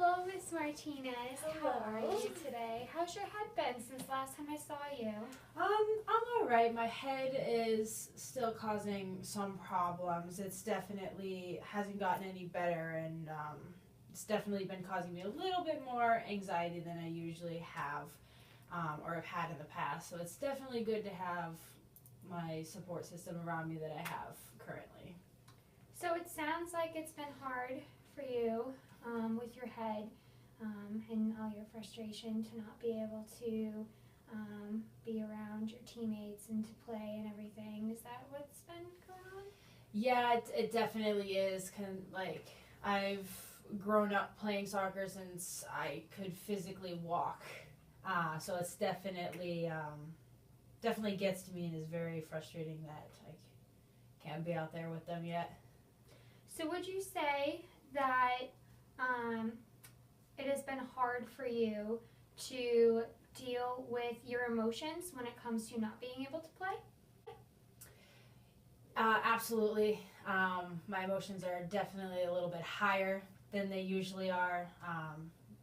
Hello, Miss Martinez. Hello. How are you today? How's your head been since last time I saw you? I'm alright. My head is still causing some problems. It's definitely hasn't gotten any better, and it's definitely been causing me a little bit more anxiety than I usually have, or have had in the past. So it's definitely good to have my support system around me that I have currently. So it sounds like it's been hard for you with your head and all your frustration to not be able to be around your teammates and to play and everything. Is that what's been going on? Yeah, it definitely is. Like, I've grown up playing soccer since I could physically walk, so it's definitely gets to me and is very frustrating that I can't be out there with them yet. So would you say that it has been hard for you to deal with your emotions when it comes to not being able to play? Absolutely. My emotions are definitely a little bit higher than they usually are.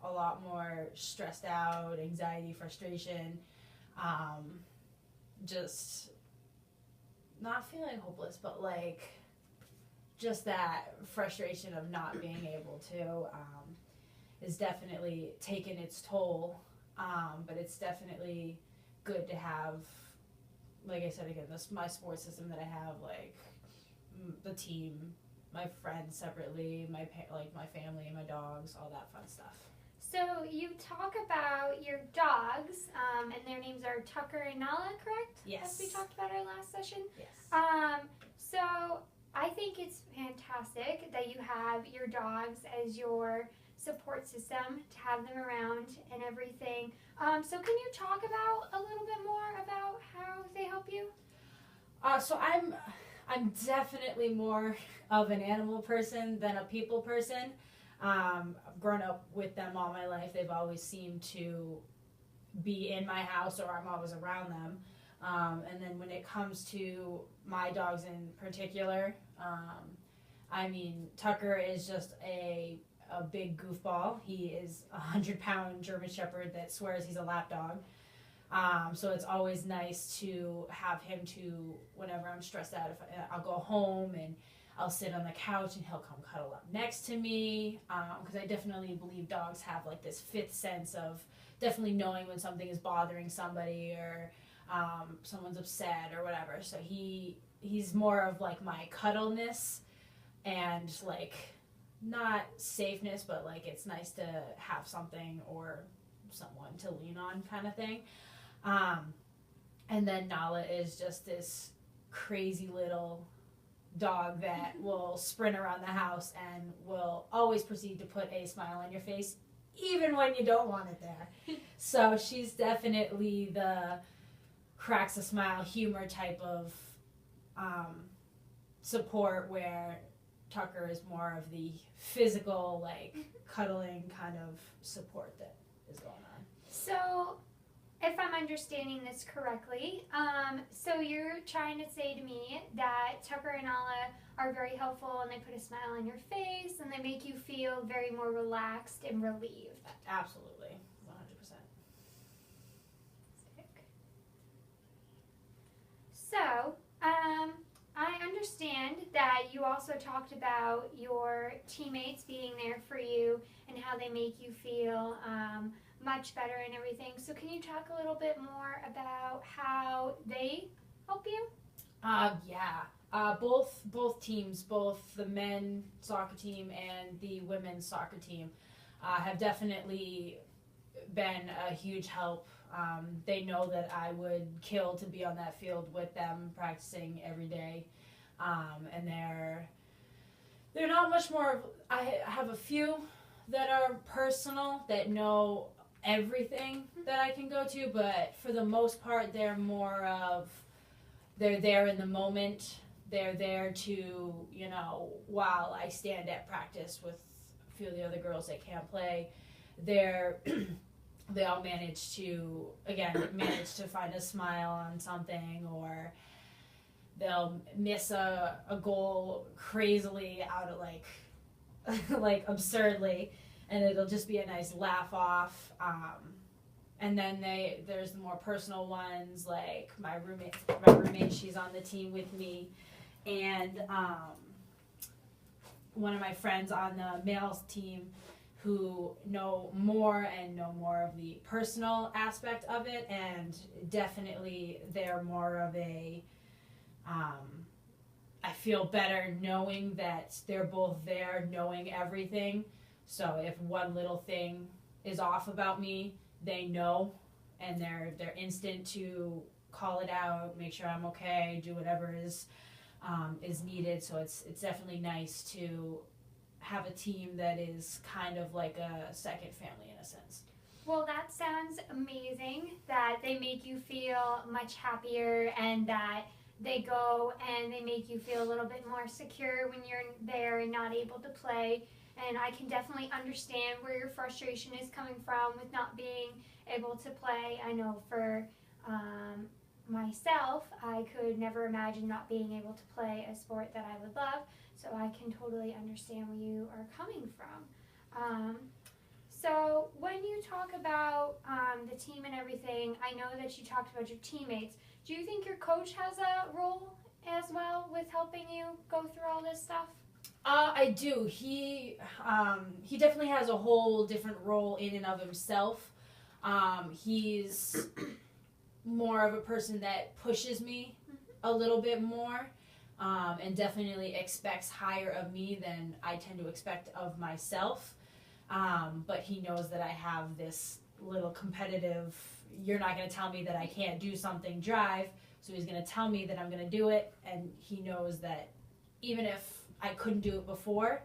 A lot more stressed out, anxiety, frustration, just not feeling hopeless, but like just that frustration of not being able to is definitely taken its toll. But it's definitely good to have, like I said again, my sports system that I have, like the team, my friends separately, my family, my dogs, all that fun stuff. So you talk about your dogs, and their names are Tucker and Nala, correct? Yes. As we talked about our last session. Yes. So I think it's fantastic that you have your dogs as your support system, to have them around and everything. So can you talk about a little bit more about how they help you? So I'm definitely more of an animal person than a people person. I've grown up with them all my life. They've always seemed to be in my house, or I'm always around them. And then when it comes to my dogs in particular, Tucker is just a big goofball. He is a 100-pound German Shepherd that swears he's a lap dog. So it's always nice to have him to, whenever I'm stressed out, I'll go home and I'll sit on the couch and he'll come cuddle up next to me. Because I definitely believe dogs have like this fifth sense of definitely knowing when something is bothering somebody, or someone's upset or whatever. So he's more of like my cuddleness and like not safeness, but like it's nice to have something or someone to lean on kind of thing. And then Nala is just this crazy little dog that will sprint around the house and will always proceed to put a smile on your face even when you don't want it there. So she's definitely the cracks a smile humor type of support, where Tucker is more of the physical, like cuddling kind of support that is going on. So if I'm understanding this correctly, so you're trying to say to me that Tucker and Nala are very helpful, and they put a smile on your face and they make you feel very more relaxed and relieved. Absolutely, 100%. So, I understand that you also talked about your teammates being there for you and how they make you feel much better and everything. So can you talk a little bit more about how they help you? Both teams, both the men's soccer team and the women's soccer team, have definitely been a huge help. They know that I would kill to be on that field with them, practicing every day, and they're not much more. I have a few that are personal, that know everything that I can go to, but for the most part, they're more of, they're there in the moment. They're there to, while I stand at practice with a few of the other girls that can't play, they all manage to find a smile on something, or they'll miss a goal crazily out of like absurdly, and it'll just be a nice laugh off. And then there's the more personal ones, like my roommate, she's on the team with me, and one of my friends on the males team who know more of the personal aspect of it, and definitely they're more of a, I feel better knowing that they're both there, knowing everything. So if one little thing is off about me, they know, and they're instant to call it out, make sure I'm okay, do whatever is needed. So it's definitely nice to have a team that is kind of like a second family in a sense. Well, that sounds amazing, that they make you feel much happier, and that they go and they make you feel a little bit more secure when you're there and not able to play. And I can definitely understand where your frustration is coming from with not being able to play. I know for myself, I could never imagine not being able to play a sport that I would love, so I can totally understand where you are coming from. So when you talk about the team and everything, I know that you talked about your teammates. Do you think your coach has a role as well with helping you go through all this stuff? I do. He definitely has a whole different role in and of himself. He's more of a person that pushes me a little bit more, and definitely expects higher of me than I tend to expect of myself. But he knows that I have this little competitive, you're not going to tell me that I can't do something drive, so he's going to tell me that I'm going to do it, and he knows that even if I couldn't do it before,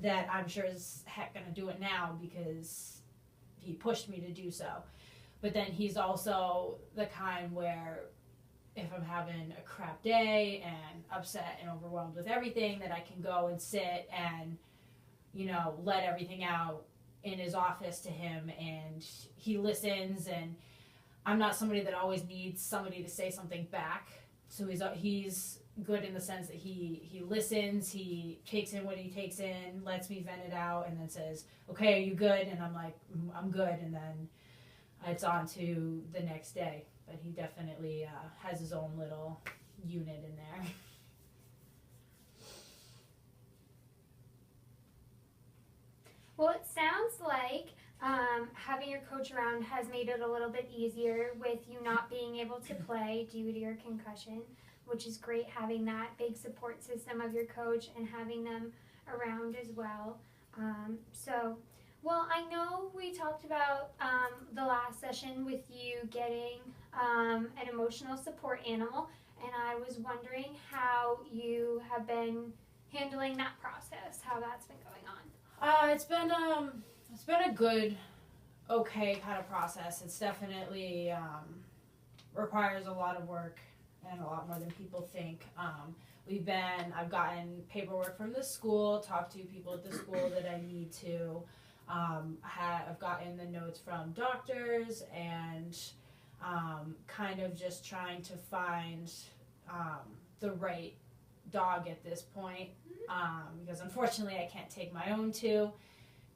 that I'm sure as heck going to do it now because he pushed me to do so. But then he's also the kind where if I'm having a crap day and upset and overwhelmed with everything, that I can go and sit and, let everything out in his office to him, and he listens, and I'm not somebody that always needs somebody to say something back. So he's good in the sense that he listens, he takes in what he takes in, lets me vent it out, and then says, okay, are you good? And I'm like, I'm good, and then it's on to the next day. But he definitely has his own little unit in there. Well, it sounds like having your coach around has made it a little bit easier with you not being able to play due to your concussion, which is great having that big support system of your coach and having them around as well. Well, I know we talked about the last session with you getting an emotional support animal, and I was wondering how you have been handling that process, how that's been going on. It's been a good, okay kind of process. It's definitely requires a lot of work and a lot more than people think. I've gotten paperwork from the school, talked to people at the school that I need to. I've gotten the notes from doctors, and kind of just trying to find the right dog at this point, because unfortunately I can't take my own two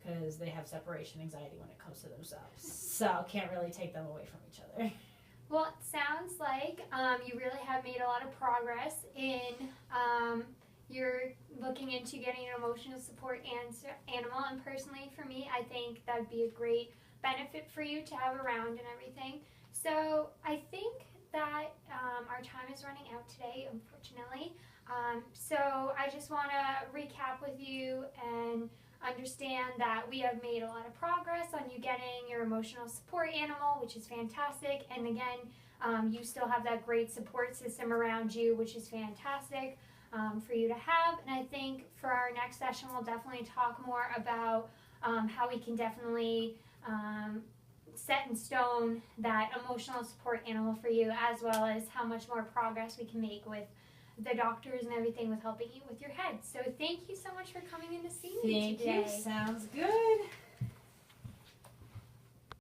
because they have separation anxiety when it comes to themselves, so can't really take them away from each other. Well, it sounds like you really have made a lot of progress in you're looking into getting an emotional support animal, and personally for me, I think that would be a great benefit for you to have around and everything. So I think that our time is running out today, unfortunately. So I just want to recap with you and understand that we have made a lot of progress on you getting your emotional support animal, which is fantastic. And again, you still have that great support system around you, which is fantastic for you to have. And I think for our next session, we'll definitely talk more about how we can definitely set in stone that emotional support animal for you, as well as how much more progress we can make with the doctors and everything with helping you with your head. So thank you so much for coming in to see me today. Thank you. Sounds good.